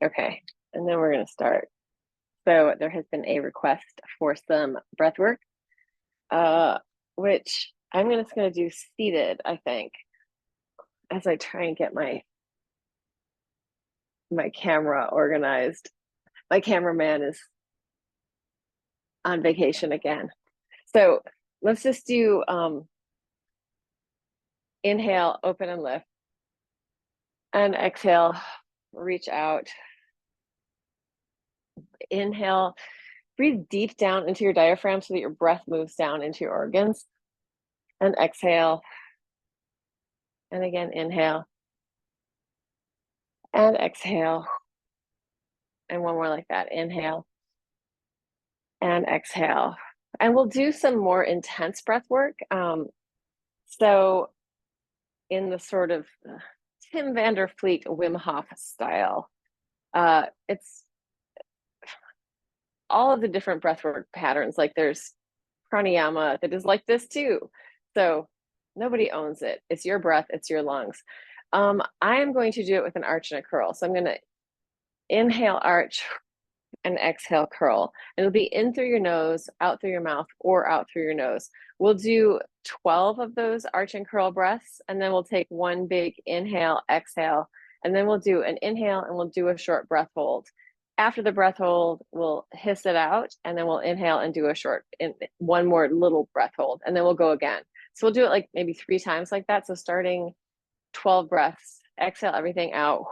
Okay, and then we're going to start. So there has been a request for some breath work, which I'm just going to do seated, I think, as I try and get my camera organized. My cameraman is on vacation again. So let's just do inhale, open and lift, and exhale, reach out. Inhale, breathe deep down into your diaphragm so that your breath moves down into your organs. And exhale. And again, inhale. And exhale. And one more like that. Inhale. And exhale. And we'll do some more intense breath work. So in the sort of Tim van der Fleet, Wim Hof style, it's all of the different breathwork patterns. Like there's pranayama that is like this too. So nobody owns it. It's your breath, it's your lungs. I am going to do it with an arch and a curl. So I'm going to inhale, arch, and exhale, curl. And it'll be in through your nose, out through your mouth, or out through your nose. We'll do 12 of those arch and curl breaths, and then we'll take one big inhale, exhale, and then we'll do an inhale and we'll do a short breath hold. After the breath hold, we'll hiss it out, and then we'll inhale and do a short, one more little breath hold, and then we'll go again. So we'll do it like maybe 3 times like that. So starting 12 breaths, exhale everything out,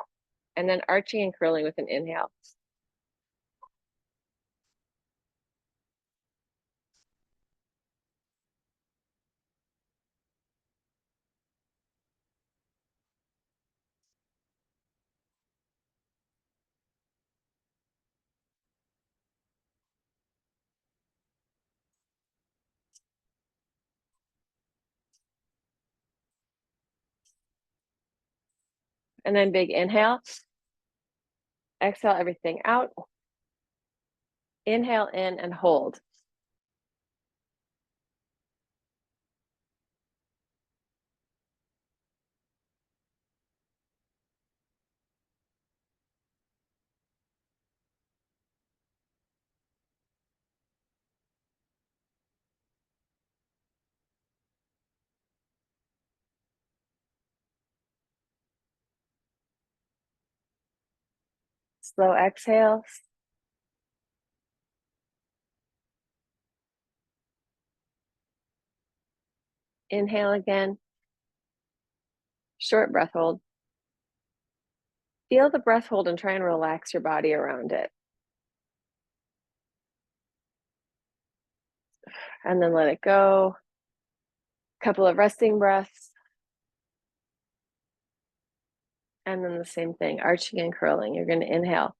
and then arching and curling with an inhale. And then big inhale, exhale everything out, inhale in and hold. Slow exhale, inhale again, short breath hold. Feel the breath hold and try and relax your body around it. And then let it go. Couple of resting breaths. And then the same thing, arching and curling. You're going to inhale.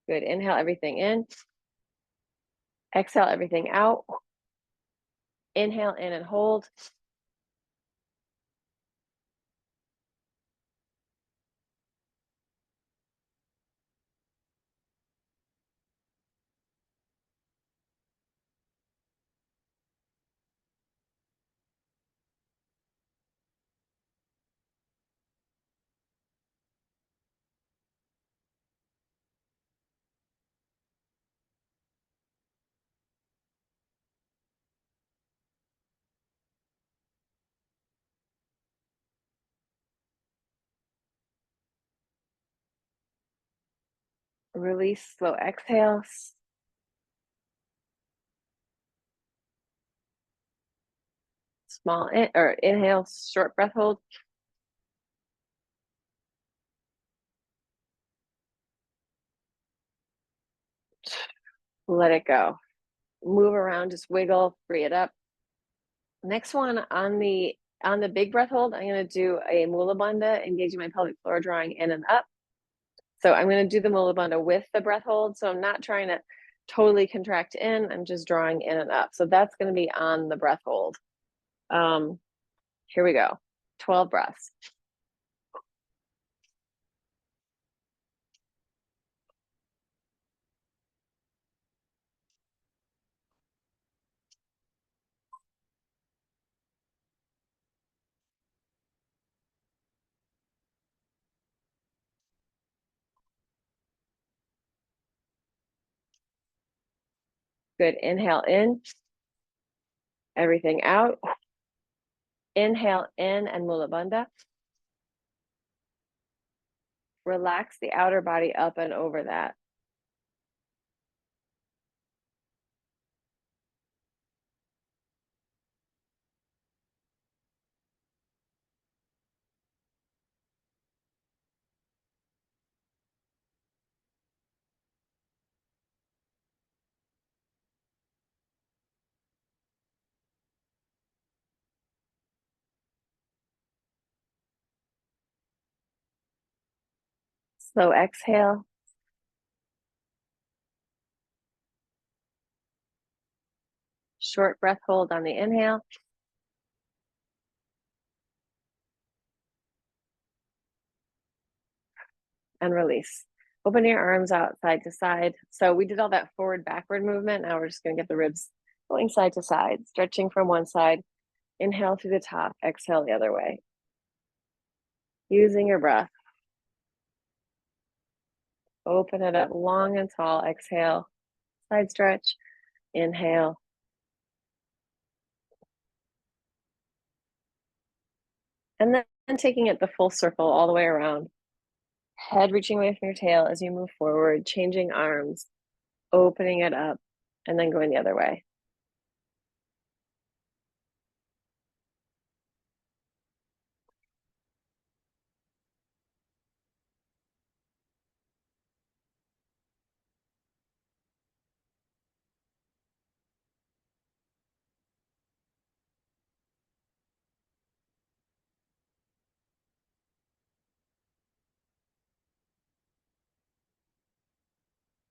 Good. Inhale everything in. Exhale everything out. Inhale in and hold. Release, slow exhales. Small in, or inhale, short breath hold. Let it go. Move around, just wiggle, free it up. Next one on the big breath hold, I'm going to do a mula bandha, engaging my pelvic floor, drawing in and up. So I'm going to do the mula bandha with the breath hold. So I'm not trying to totally contract in. I'm just drawing in and up. So that's going to be on the breath hold. Here we go. 12 breaths. Good. Inhale in, everything out. Inhale in and mula bandha. Relax the outer body up and over that. Slow exhale. Short breath hold on the inhale. And release. Open your arms out side to side. So we did all that forward backward movement. Now we're just going to get the ribs going side to side, stretching from one side. Inhale through the top, exhale the other way. Using your breath. Open it up long and tall. Exhale, side stretch. Inhale. And then taking it the full circle all the way around. Head reaching away from your tail as you move forward, changing arms, opening it up, and then going the other way.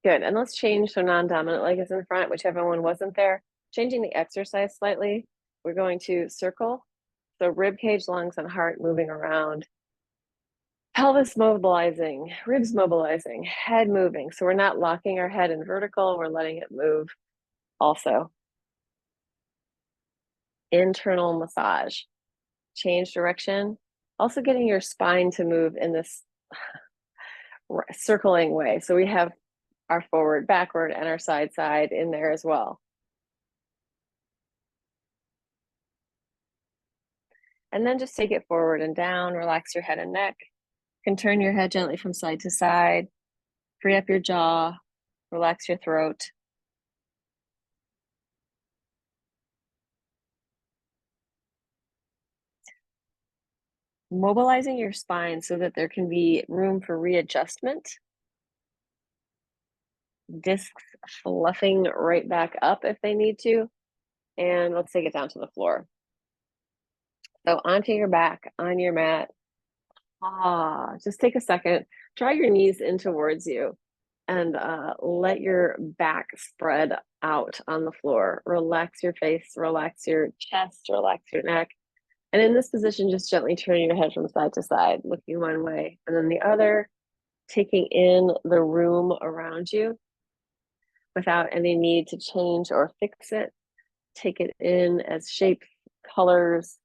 Good. And let's change so non-dominant leg is in front, whichever one wasn't there. Changing the exercise slightly. We're going to circle. So rib cage, lungs, and heart moving around. Pelvis mobilizing, ribs mobilizing, head moving. So we're not locking our head in vertical, we're letting it move also. Internal massage. Change direction. Also getting your spine to move in this circling way. So we have our forward, backward, and our side in there as well. And then just take it forward and down, relax your head and neck. You can turn your head gently from side to side, free up your jaw, relax your throat. Mobilizing your spine so that there can be room for readjustment. Discs fluffing right back up if they need to. And let's take it down to the floor. So onto your back, on your mat. Just take a second, draw your knees in towards you and let your back spread out on the floor. Relax your face, relax your chest, relax your neck. And in this position, just gently turn your head from side to side, looking one way and then the other, taking in the room around you without any need to change or fix it. Take it in as shapes, colors,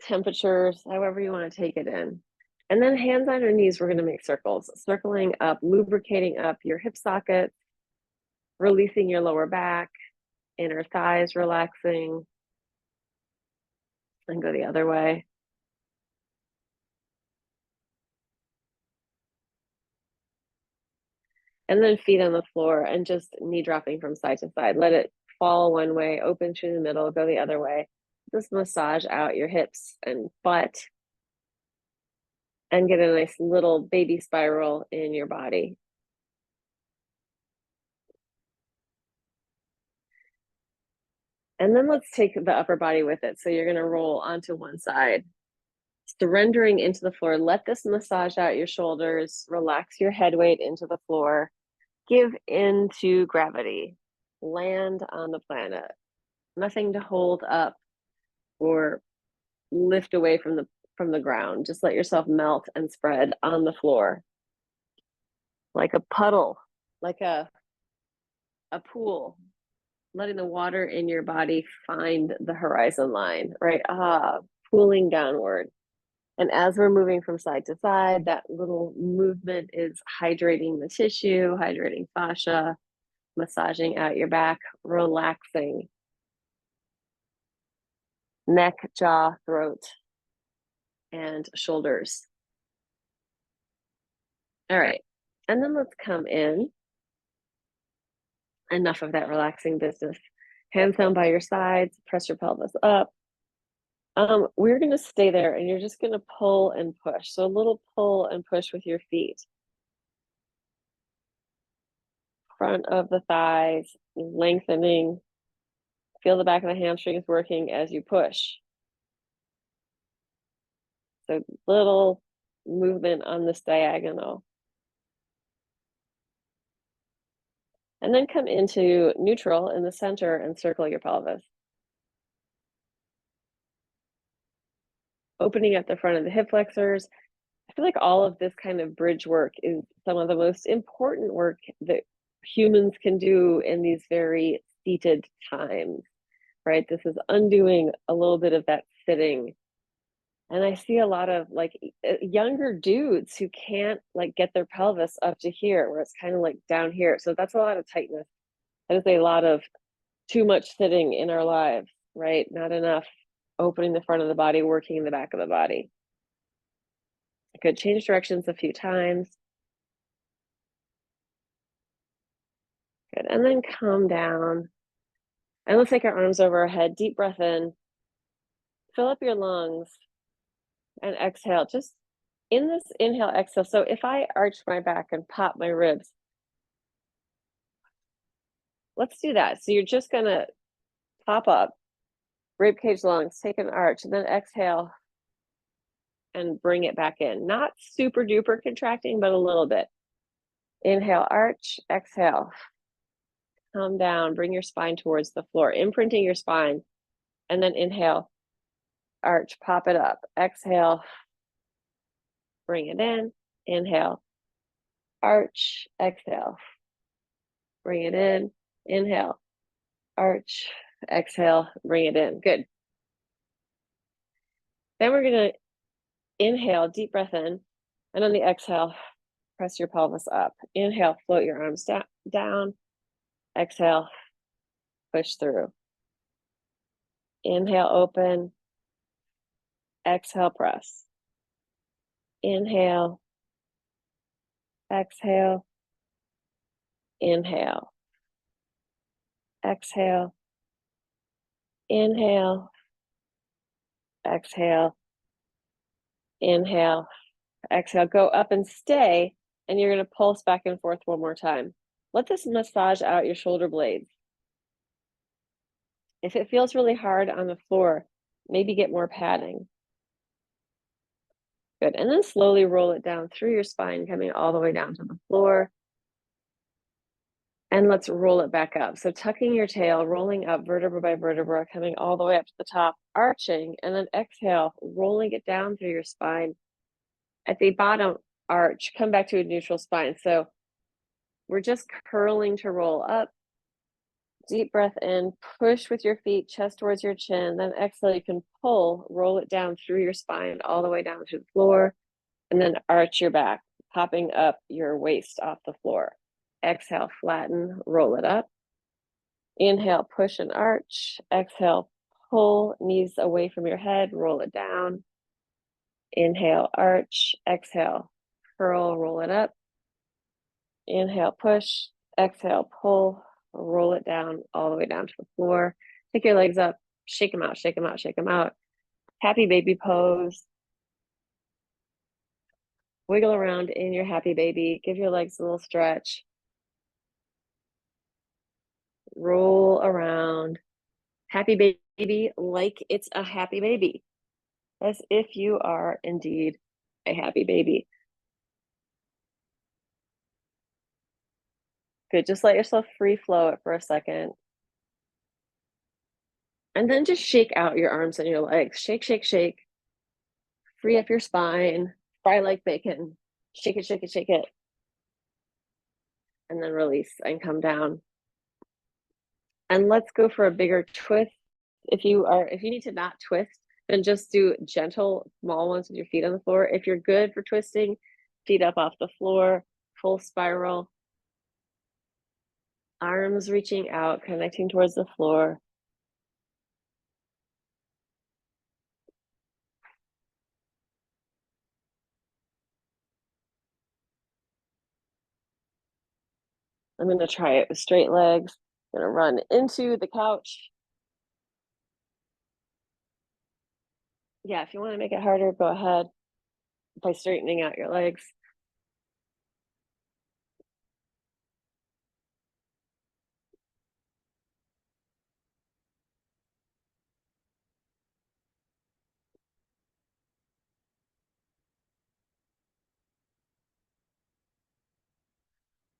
temperatures, however you want to take it in. And then hands on your knees, we're going to make circles, circling up, lubricating up your hip sockets, releasing your lower back, inner thighs relaxing, and go the other way. And then feet on the floor and just knee dropping from side to side. Let it fall one way, open through the middle, go the other way. Just massage out your hips and butt and get a nice little baby spiral in your body. And then let's take the upper body with it. So you're going to roll onto one side, surrendering into the floor. Let this massage out your shoulders, relax your head weight into the floor. give in to gravity. Land on the planet. Nothing to hold up or lift away from the ground. Just let yourself melt and spread on the floor like a puddle, like a pool, letting the water in your body find the horizon line, right? Pooling downward. And as we're moving from side to side, that little movement is hydrating the tissue, hydrating fascia, massaging out your back, relaxing neck, jaw, throat, and shoulders. All right. And then let's come in. Enough of that relaxing business. Hands down by your sides, press your pelvis up. We're going to stay there and you're just going to pull and push. So a little pull and push with your feet. Front of the thighs, lengthening. Feel the back of the hamstrings working as you push. So little movement on this diagonal. And then come into neutral in the center and circle your pelvis. Opening at the front of the hip flexors. I feel like all of this kind of bridge work is some of the most important work that humans can do in these very seated times, right? This is undoing a little bit of that sitting. And I see a lot of like younger dudes who can't like get their pelvis up to here, where it's kind of like down here. So that's a lot of tightness. That is a lot of too much sitting in our lives, right? Not enough opening the front of the body, working in the back of the body. Good. Change directions a few times. Good. And then calm down. And let's take our arms over our head. Deep breath in. Fill up your lungs. And exhale. Just in this inhale, exhale. So if I arch my back and pop my ribs, let's do that. So you're just going to pop up, rib cage lungs, take an arch, and then exhale and bring it back in. Not super duper contracting, but a little bit. Inhale, arch, exhale. Come down, bring your spine towards the floor, imprinting your spine, and then inhale, arch, pop it up. Exhale, bring it in. Inhale, arch, exhale. Bring it in. Inhale, arch, exhale, bring it in. Good. Then we're going to inhale, deep breath in, and on the exhale, press your pelvis up. Inhale, float your arms down. Exhale, push through. Inhale, open. Exhale, press. Inhale. Exhale. Inhale. Exhale. Inhale. Exhale. Inhale. Exhale. Go up and stay, and you're going to pulse back and forth one more time. Let this massage out your shoulder blades. If it feels really hard on the floor, maybe get more padding. Good. And then slowly roll it down through your spine, coming all the way down to the floor. And let's roll it back up. So tucking your tail, rolling up vertebra by vertebra, coming all the way up to the top, arching, and then exhale, rolling it down through your spine. At the bottom, arch, come back to a neutral spine. So we're just curling to roll up. Deep breath in, push with your feet, chest towards your chin. Then exhale, you can pull, roll it down through your spine, all the way down to the floor. And then arch your back, popping up your waist off the floor. Exhale, flatten, roll it up. Inhale, push and arch. Exhale, pull, knees away from your head, roll it down. Inhale, arch. Exhale, curl, roll it up. Inhale, push. Exhale, pull, roll it down all the way down to the floor. Take your legs up, shake them out, shake them out, shake them out. Happy baby pose. Wiggle around in your happy baby. Give your legs a little stretch. Roll around. Happy baby like it's a happy baby. As if you are indeed a happy baby. Good, just let yourself free flow it for a second. And then just shake out your arms and your legs. Shake, shake, shake. Free up your spine. Fry like bacon. Shake it, shake it, shake it. And then release and come down. And let's go for a bigger twist. If you need to not twist, then just do gentle, small ones with your feet on the floor. If you're good for twisting, feet up off the floor, full spiral. Arms reaching out, connecting towards the floor. I'm going to try it with straight legs. I'm going to run into the couch. Yeah, if you want to make it harder, go ahead by straightening out your legs.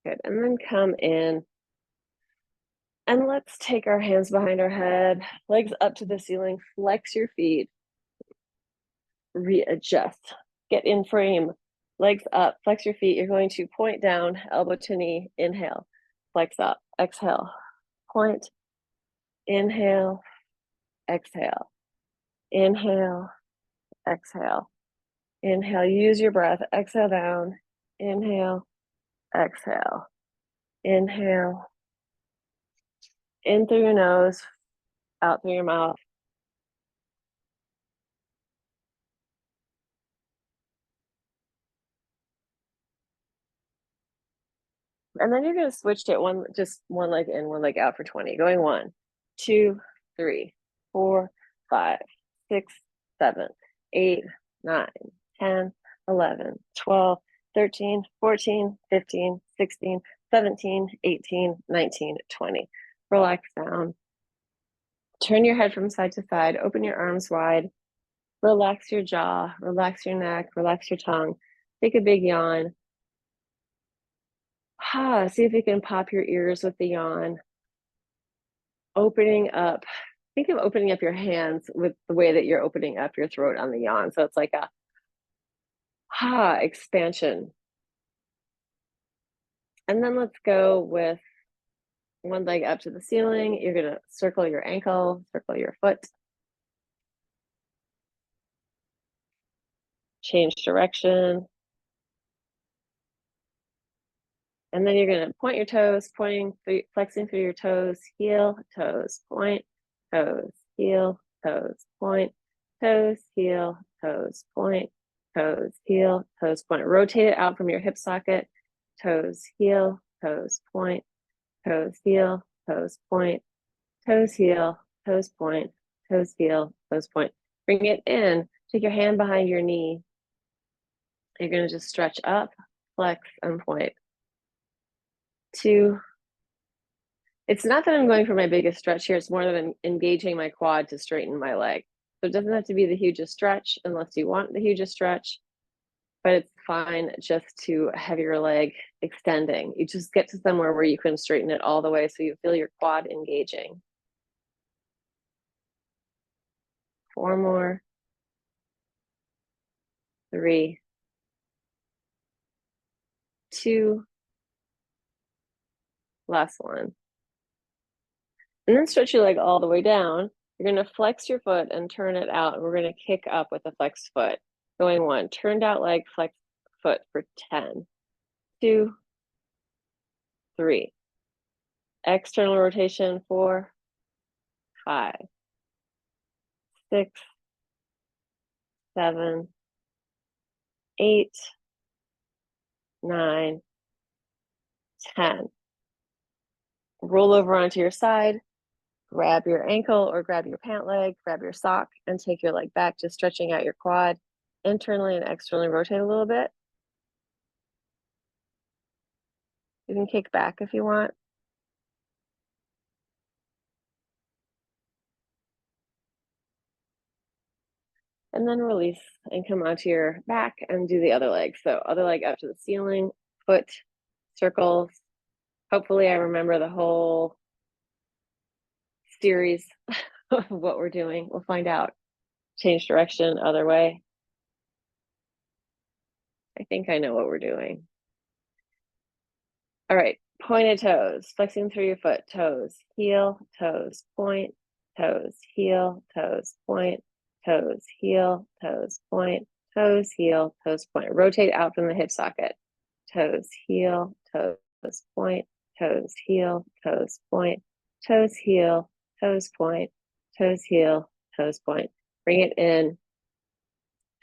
Good. And then come in. And let's take our hands behind our head, legs up to the ceiling, flex your feet, readjust, get in frame, legs up, flex your feet. You're going to point down, elbow to knee, inhale, flex up, exhale, point, inhale, exhale, inhale, exhale, inhale, use your breath, exhale down, inhale, exhale, inhale, in through your nose, out through your mouth. And then you're going to switch to just one leg in, one leg out for 20. Going 1, 2, 3, 4, 5, 6, 7, 8, 9, 10, 11, 12, 13, 14, 15, 16, 17, 18, 19, 20. Relax down. Turn your head from side to side. Open your arms wide. Relax your jaw. Relax your neck. Relax your tongue. Take a big yawn. See if you can pop your ears with the yawn. Opening up. Think of opening up your hands with the way that you're opening up your throat on the yawn. So it's like a expansion. And then let's go with one leg up to the ceiling. You're going to circle your ankle, circle your foot. Change direction. And then you're going to point your toes, flexing through your toes, heel, toes, point, toes, heel, toes, point, toes, heel, toes, point, toes, heel, toes, point. Rotate it out from your hip socket, toes, heel, toes, point, toes, heel, toes, point, toes, heel, toes, point, toes, heel, toes, point. Bring it in, take your hand behind your knee. You're going to just stretch up, flex, and point. 2. It's not that I'm going for my biggest stretch here. It's more that I'm engaging my quad to straighten my leg. So it doesn't have to be the hugest stretch unless you want the hugest stretch, but it's fine just to have your leg extending. You just get to somewhere where you can straighten it all the way so you feel your quad engaging. 4 more. 3, 2, last one. And then stretch your leg all the way down. You're going to flex your foot and turn it out. And we're going to kick up with a flexed foot. Going 1, turned out leg, flexed foot for 10. 2, 3. External rotation, 4, 5, 6, 7, 8, 9, 10. Roll over onto your side. Grab your ankle or grab your pant leg, grab your sock, and take your leg back, just stretching out your quad. Internally and externally rotate a little bit. You can kick back if you want. And then release and come onto your back and do the other leg. So other leg up to the ceiling, foot, circles, Hopefully I remember the whole series of what we're doing. We'll find out. Change direction, other way. I think I know what we're doing. All right, pointed toes, flexing through your foot, toes, heel, toes, point, toes, heel, toes, point, toes, heel, toes, point, toes, heel, toes, point. Rotate out from the hip socket. Toes, heel, toes, point, toes, heel, toes, point, toes, heel, toes, point, toes, heel, toes, point. Bring it in,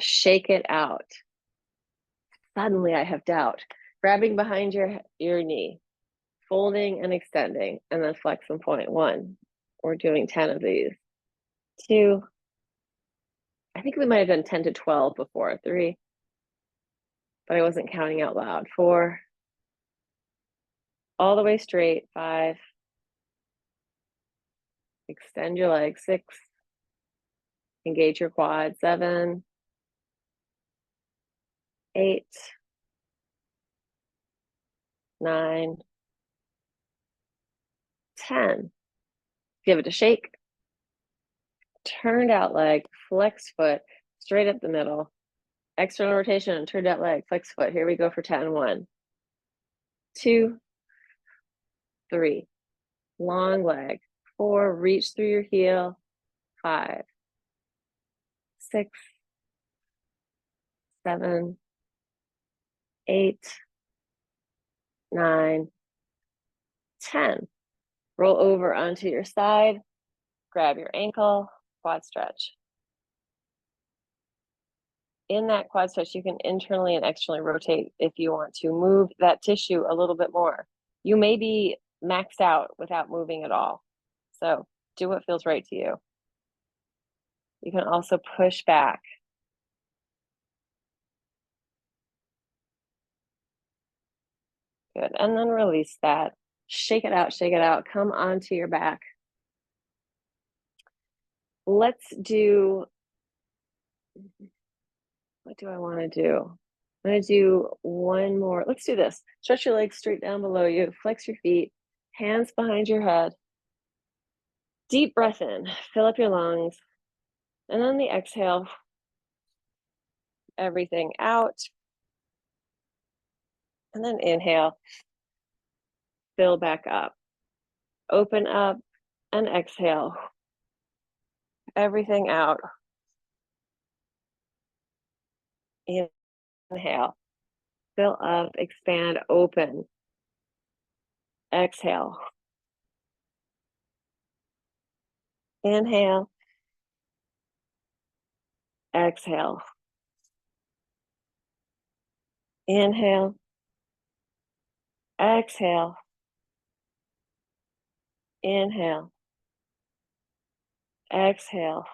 shake it out. Suddenly I have doubt. Grabbing behind your knee, folding and extending, and then flex and point. 1. We're doing 10 of these. 2. I think we might have done 10 to 12 before. 3. But I wasn't counting out loud. 4. All the way straight. 5. Extend your legs. 6. Engage your quad. 7. 8. 9. 10. Give it a shake. Turned out leg, flex foot, straight up the middle. External rotation, turned out leg, flex foot. Here we go for 10. 1, 2, 3. Long leg. 4, reach through your heel. 5, 6, 7, 8, 9, 10. Roll over onto your side. Grab your ankle, quad stretch. In that quad stretch, you can internally and externally rotate if you want to move that tissue a little bit more. You may be maxed out without moving at all. So do what feels right to you. You can also push back. Good. And then release that. Shake it out, shake it out. Come onto your back. Let's do, what do I want to do? I'm going to do one more. Let's do this. Stretch your legs straight down below you. Flex your feet. Hands behind your head. Deep breath in. Fill up your lungs. And on the exhale, everything out. And then inhale. Fill back up. Open up and exhale. Everything out. Inhale. Fill up, expand, open. Exhale. Inhale. Exhale. Inhale. Exhale. Inhale. Exhale.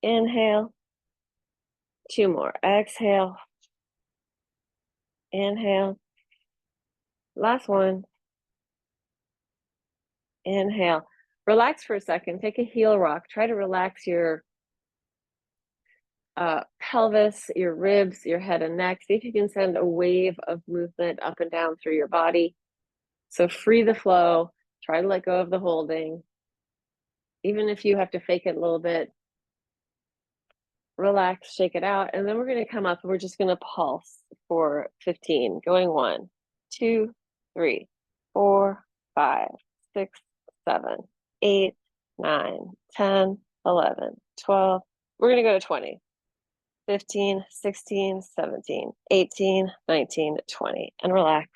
Inhale. 2 more. Exhale. Inhale. Last one. Inhale. Relax for a second. Take a heel rock. Try to relax your pelvis, your ribs, your head and neck. See if you can send a wave of movement up and down through your body. So free the flow. Try to let go of the holding. Even if you have to fake it a little bit, relax, shake it out. And then we're going to come up and we're just going to pulse for 15. Going 1, 2, 3, 4, 5, 6, 7, 8, 9, 10, 11, 12. We're going to go to 20. 15, 16, 17, 18, 19, 20, and relax.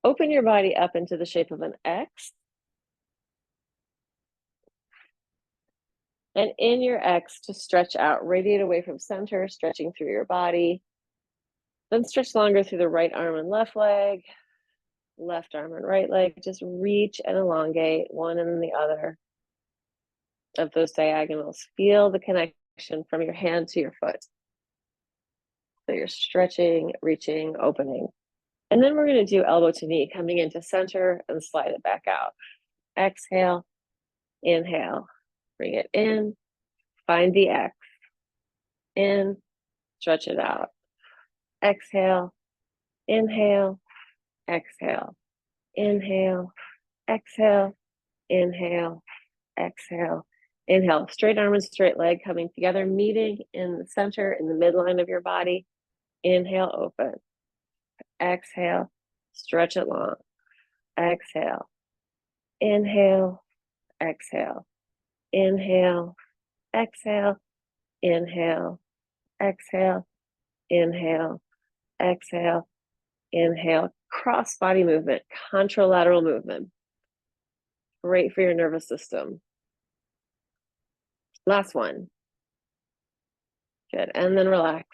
Open your body up into the shape of an X. And in your X, to stretch out, radiate away from center, stretching through your body. Then stretch longer through the right arm and left leg, left arm and right leg. Just reach and elongate one and then the other of those diagonals. Feel the connection from your hand to your foot. So you're stretching, reaching, opening. And then we're going to do elbow to knee, coming into center and slide it back out. Exhale, inhale, bring it in, find the X, in, stretch it out. Exhale, inhale, exhale, inhale, exhale, inhale, exhale, inhale. Straight arm and straight leg coming together, meeting in the center, in the midline of your body. Inhale, open. Exhale, stretch it long. Exhale, inhale, exhale, inhale, exhale, inhale, exhale, inhale, exhale, inhale. Cross body movement, contralateral movement. Great for your nervous system. Last one. Good. And then relax.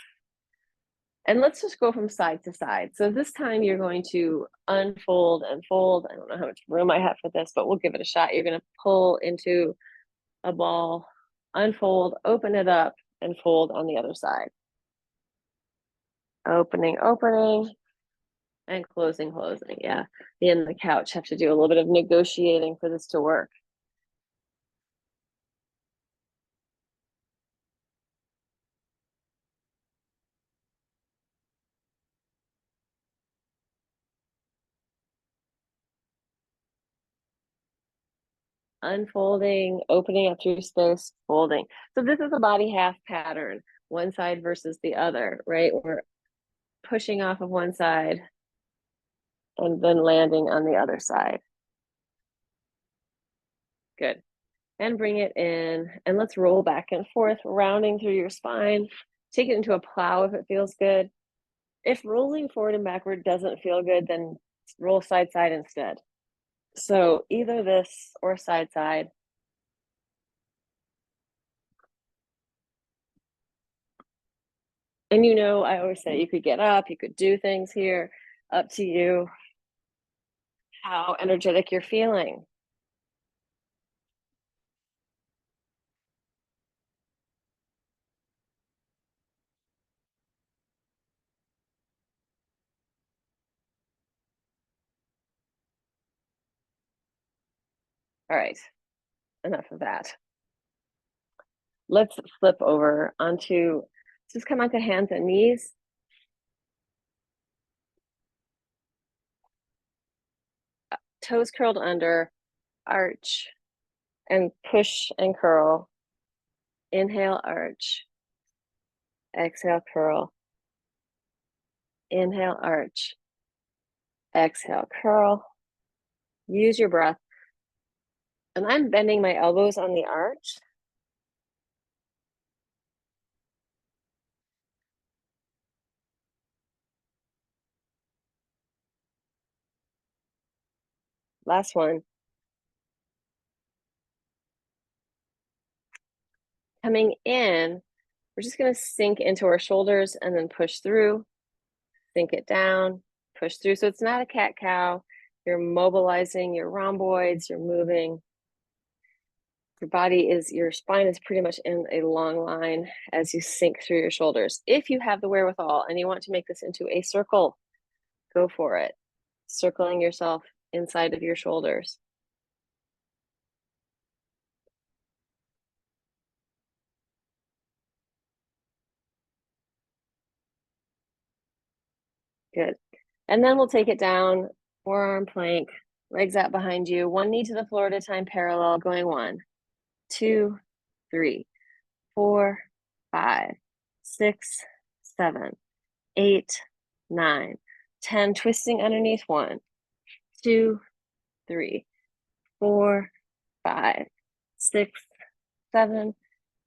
And let's just go from side to side. So this time you're going to unfold and fold. I don't know how much room I have for this, but we'll give it a shot. You're going to pull into a ball, unfold, open it up, and fold on the other side. Opening, opening, and closing, closing. Yeah, me and the couch have to do a little bit of negotiating for this to work. Unfolding, opening up through space, folding. So this is a body half pattern, one side versus the other, right? We're pushing off of one side and then landing on the other side. Good. And bring it in, and let's roll back and forth, rounding through your spine. Take it into a plow if it feels good. If rolling forward and backward doesn't feel good, then roll side side instead. So either this or side side. And you know, I always say you could get up, you could do things here, up to you, how energetic you're feeling. All right, enough of that. Let's flip over onto, just come onto hands and knees. Toes curled under, arch, and push and curl. Inhale, arch. Exhale, curl. Inhale, arch. Exhale, curl. Use your breath. And I'm bending my elbows on the arch. Last one. Coming in, we're just going to sink into our shoulders and then push through, sink it down, push through. So it's not a cat-cow. You're mobilizing your rhomboids, you're moving. Your body is, your spine is pretty much in a long line as you sink through your shoulders. If you have the wherewithal and you want to make this into a circle, go for it. Circling yourself inside of your shoulders. Good. And then we'll take it down, forearm plank, legs out behind you, one knee to the floor at a time, parallel, going 1, 2, 3, 4, 5, 6, 7, 8, 9, 10, twisting underneath, 1, 2, 3, 4, 5, 6, 7,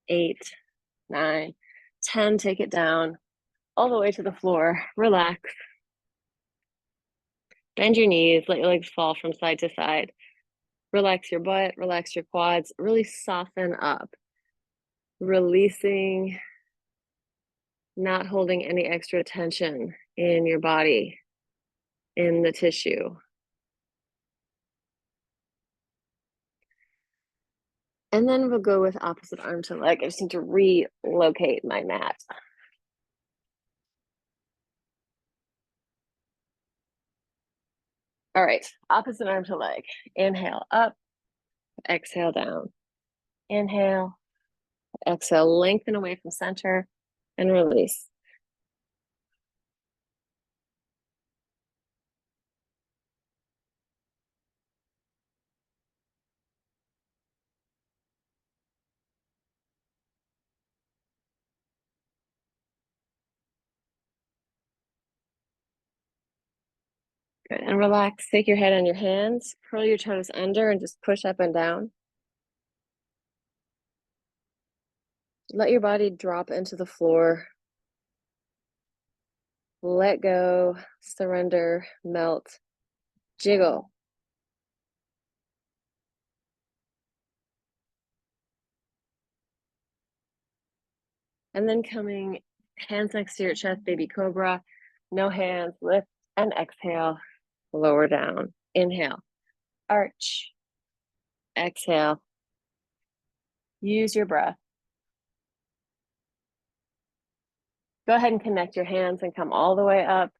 8, 9, 10. Take it down all the way to the floor. Relax. Bend your knees, let your legs fall from side to side. Relax your butt, relax your quads, really soften up. Releasing, not holding any extra tension in your body, in the tissue. And then we'll go with opposite arm to leg. I just need to relocate my mat. All right, opposite arm to leg. Inhale up, exhale down. Inhale, exhale, lengthen away from center and release. Good. And relax. Take your head on your hands, curl your toes under, and just push up and down. Let your body drop into the floor. Let go, surrender, melt, jiggle. And then coming, hands next to your chest, baby cobra. No hands, lift and exhale, lower down. Inhale, arch, exhale. Use your breath. Go ahead and connect your hands and come all the way up.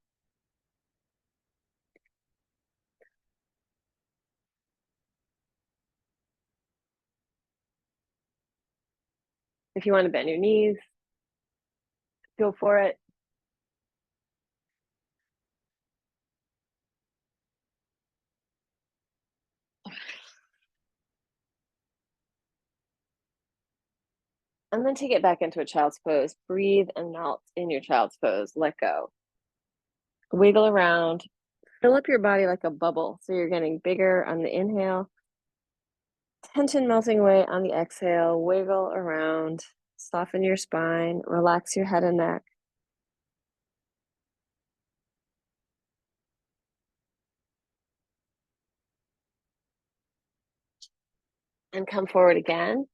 If you want to bend your knees, go for it. And then take it back into a child's pose. Breathe and melt in your child's pose. Let go. Wiggle around. Fill up your body like a bubble. So you're getting bigger on the inhale. Tension melting away on the exhale. Wiggle around. Soften your spine. Relax your head and neck. And come forward again.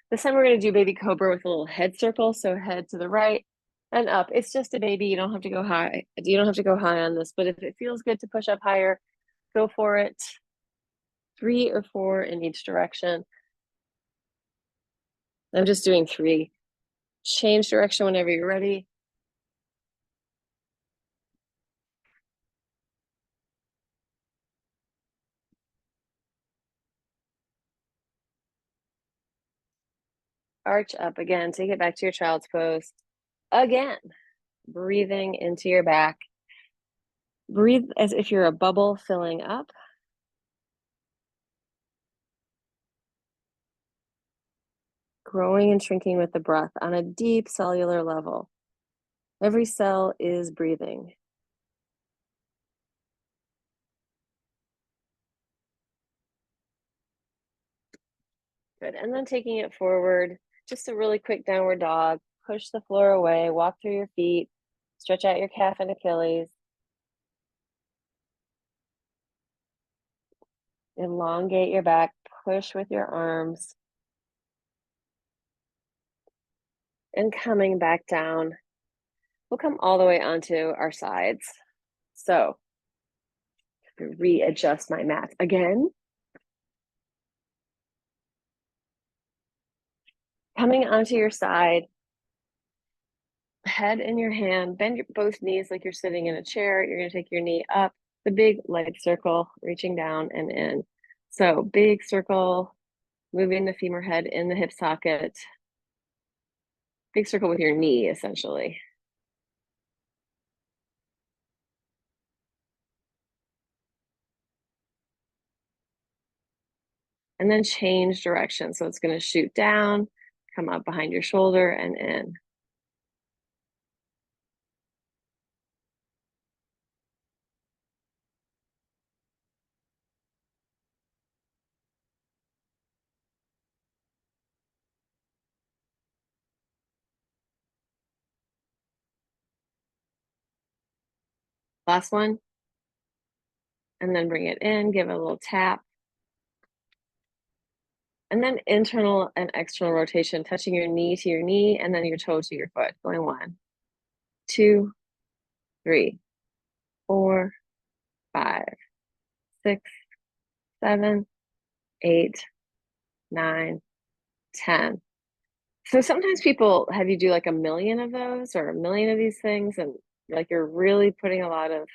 This time we're going to do baby cobra with a little head circle. So head to the right and up. It's just a baby. You don't have to go high. You don't have to go high on this, but if it feels good to push up higher, go for it. 3 or 4 in each direction. I'm just doing 3. Change direction whenever you're ready. Arch up again. Take it back to your child's pose. Again, breathing into your back. Breathe as if you're a bubble filling up. Growing and shrinking with the breath on a deep cellular level. Every cell is breathing. Good. And then taking it forward, just a really quick downward dog. Push the floor away, walk through your feet, stretch out your calf and Achilles. Elongate your back, push with your arms. And coming back down, we'll come all the way onto our sides. So, readjust my mat again. Coming onto your side, head in your hand, bend both knees like you're sitting in a chair. You're going to take your knee up, the big leg circle, reaching down and in. So, big circle, moving the femur head in the hip socket. Big circle with your knee, essentially. And then change direction. So it's going to shoot down, come up behind your shoulder and in. Last one. And then bring it in, give it a little tap. And then internal and external rotation, touching your knee to your knee and then your toe to your foot. Going 1, 2, 3, 4, 5, 6, 7, 8, 9, 10. So sometimes people have you do like a million of those or a million of these things, and like you're really putting a lot of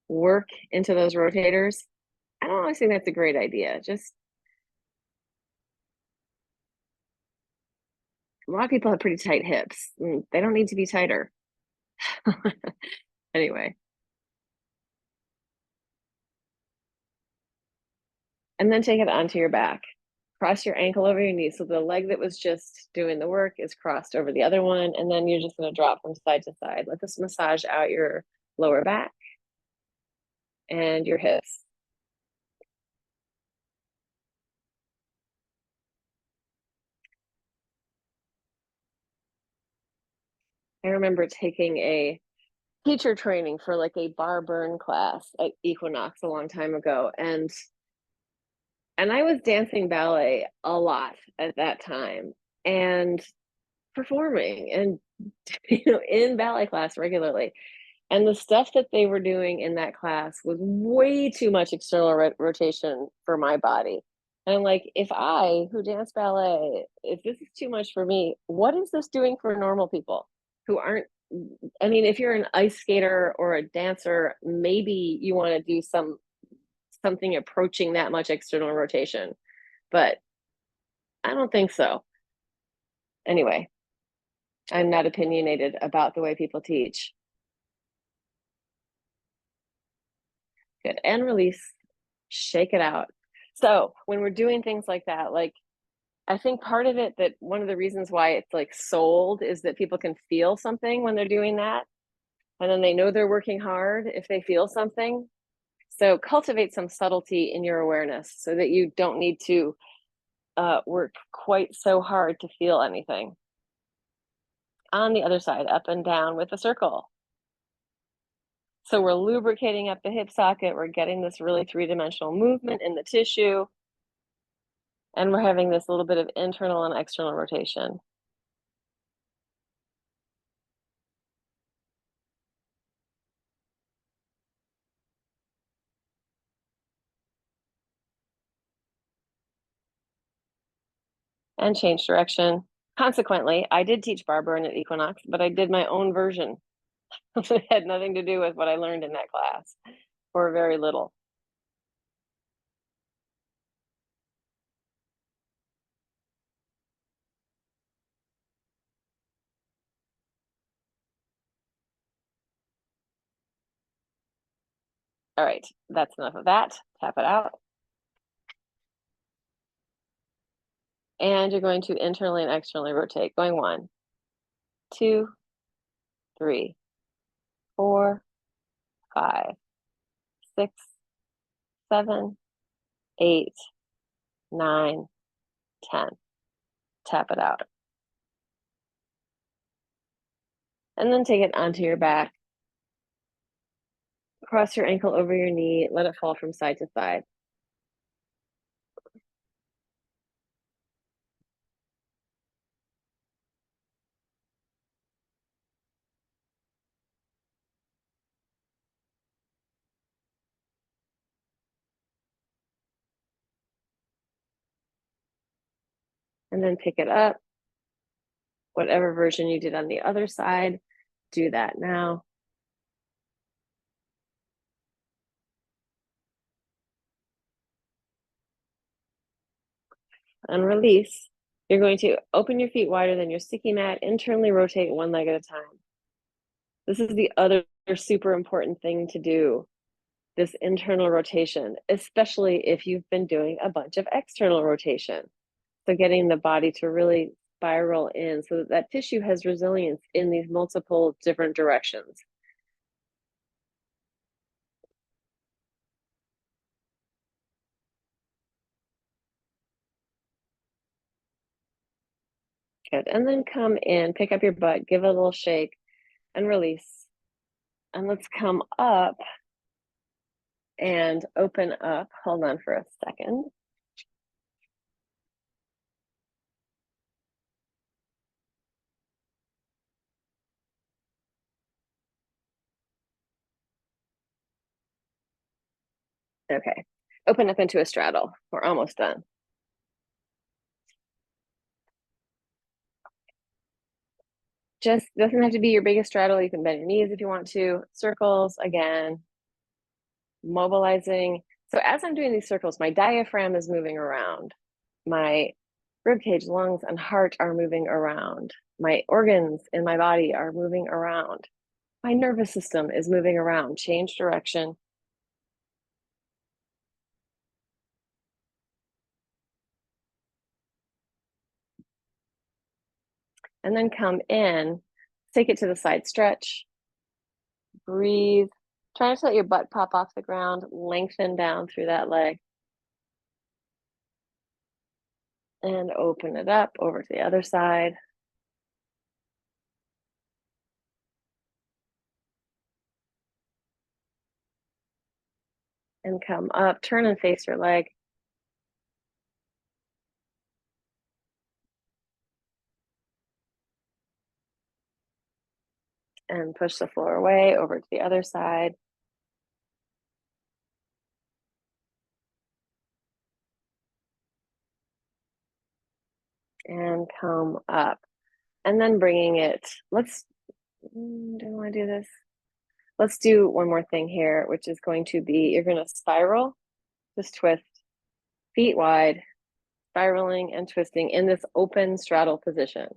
work into those rotators. I don't always think that's a great idea. Just a lot of people have pretty tight hips. They don't need to be tighter. Anyway. And then take it onto your back. Cross your ankle over your knee. So the leg that was just doing the work is crossed over the other one. And then you're just going to drop from side to side. Let this massage out your lower back. and your hips. I remember taking a teacher training for like a bar burn class at Equinox a long time ago, and I was dancing ballet a lot at that time and performing and in ballet class regularly. And the stuff that they were doing in that class was way too much external rotation for my body. And I'm like, if I, who dance ballet, if this is too much for me, what is this doing for normal people who aren't? I mean, if you're an ice skater or a dancer, maybe you want to do something approaching that much external rotation, but I don't think so. Anyway, I'm not opinionated about the way people teach. Good. And release, shake it out. So when we're doing things like that, like I think part of it, that one of the reasons why it's like sold, is that people can feel something when they're doing that. And then they know they're working hard if they feel something. So cultivate some subtlety in your awareness so that you don't need to work quite so hard to feel anything. On the other side, up and down with a circle. So we're lubricating up the hip socket. We're getting this really three-dimensional movement in the tissue. And we're having this little bit of internal and external rotation. And change direction. Consequently, I did teach bar burn at Equinox, but I did my own version. It had nothing to do with what I learned in that class, or very little. All right, that's enough of that. Tap it out. And you're going to internally and externally rotate, going 1, 2, 3, 4, 5, 6, 7, 8, 9, 10. Tap it out. And then take it onto your back. Cross your ankle over your knee. Let it fall from side to side. And then pick it up. Whatever version you did on the other side, do that now. And release. You're going to open your feet wider than your sticky mat, internally rotate one leg at a time. This is the other super important thing to do, this internal rotation, especially if you've been doing a bunch of external rotation. So getting the body to really spiral in so that that tissue has resilience in these multiple different directions. Good. And then come in, pick up your butt, give it a little shake, and release. And let's come up and open up. Hold on for a second. Okay. Open up into a straddle. We're almost done. Just doesn't have to be your biggest straddle. You can bend your knees if you want to. Circles again, mobilizing. So as I'm doing these circles, my diaphragm is moving around. My ribcage, lungs, and heart are moving around. My organs in my body are moving around. My nervous system is moving around. Change direction. And then come in, take it to the side stretch. Breathe, Try not to let your butt pop off the ground, lengthen down through that leg. And open it up over to the other side. And come up, turn and face your leg. And push the floor away over to the other side. And come up. And then bringing it, do I want to do this? Let's do one more thing here, which is going to be, you're going to spiral, just twist, feet wide, spiraling and twisting in this open straddle position.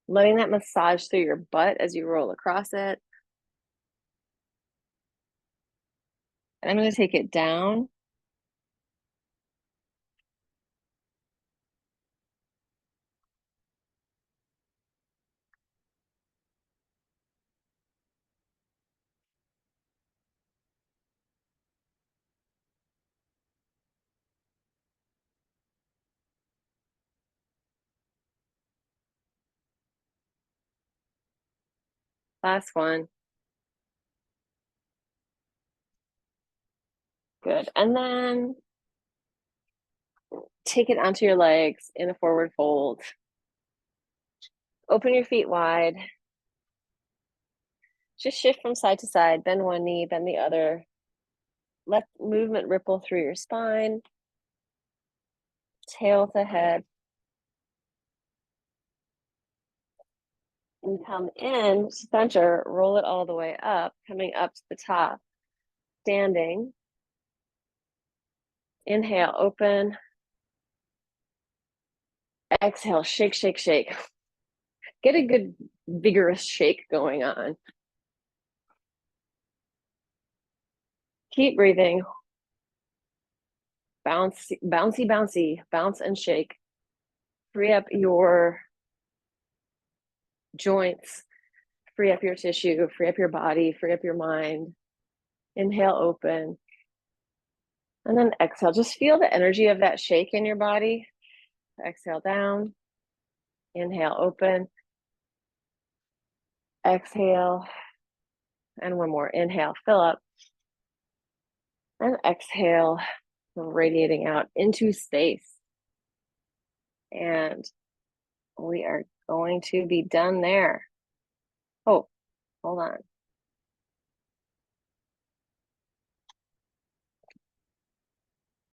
Letting that massage through your butt as you roll across it. And I'm going to take it down. Last one. Good. And then take it onto your legs in a forward fold. Open your feet wide. Just shift from side to side, bend one knee, bend the other. Let movement ripple through your spine, tail to head. And come in, center, roll it all the way up, coming up to the top, standing. Inhale, open. Exhale, shake, shake, shake. Get a good vigorous shake going on. Keep breathing. Bouncy, bouncy, bouncy, bounce and shake. Free up your joints, free up your tissue, free up your body, free up your mind. Inhale, open. And then exhale. Just feel the energy of that shake in your body. Exhale down. Inhale, open. Exhale. And one more. Inhale, fill up. And exhale, radiating out into space. And we are going to be done there. Oh, hold on.